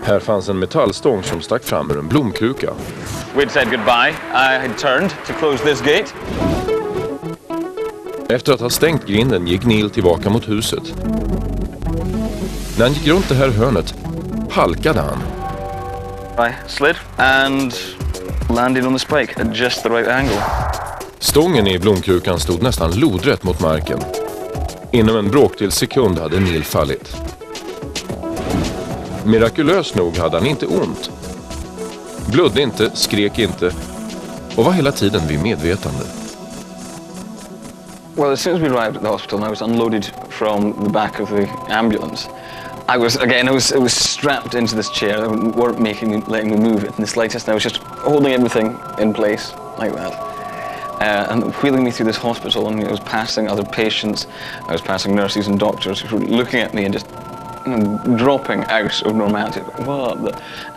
Här fanns en metallstång som stack fram ur en blomkruka. We'd said goodbye. I had turned to close this gate. Efter att ha stängt grinden gick Neil tillbaka mot huset. När han gick runt det här hörnet halkade han. I slid and landed on the spike at just the right angle. Stången i blomkrukan stod nästan lodrätt mot marken. Inom en bråkdel sekund hade Neil fallit. Mirakulöst nog hade han inte ont. Blödde inte, skrek inte och var hela tiden vid medvetande. Well, as soon as we arrived at the hospital and I was unloaded from the back of the ambulance, I was strapped into this chair. They weren't letting me move it in the slightest. And I was just holding everything in place like that. And wheeling me through this hospital, and I was passing other patients, I was passing nurses and doctors who were looking at me and just dropping out of normality.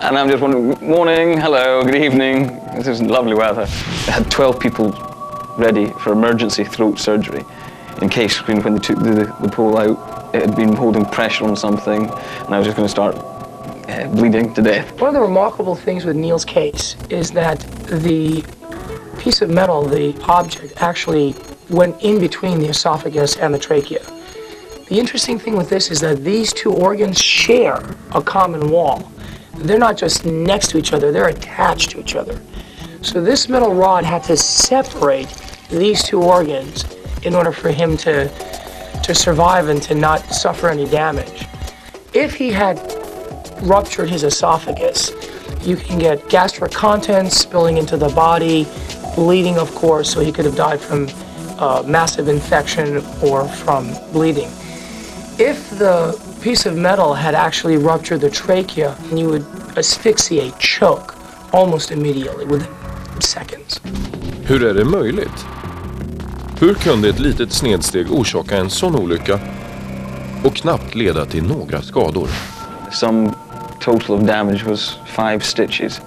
And I'm just wondering, morning, hello, good evening, this is lovely weather. I had 12 people ready for emergency throat surgery in case when they took the pole out, it had been holding pressure on something and I was just going to start bleeding to death. One of the remarkable things with Neil's case is that the piece of metal, the object, actually went in between the esophagus and the trachea. The interesting thing with this is that these two organs share a common wall. They're not just next to each other, they're attached to each other. So this metal rod had to separate these two organs in order for him to survive and to not suffer any damage. If he had ruptured his esophagus, you can get gastric contents spilling into the body, bleeding, of course, so he could have died from massive infection or from bleeding. If the piece of metal had actually ruptured the trachea, you would asphyxiate, choke, almost immediately, within seconds. Hur är det möjligt? Hur kunde ett litet snedsteg orsaka en sån olycka och knappt leda till några skador? Some total of damage was 5 stitches.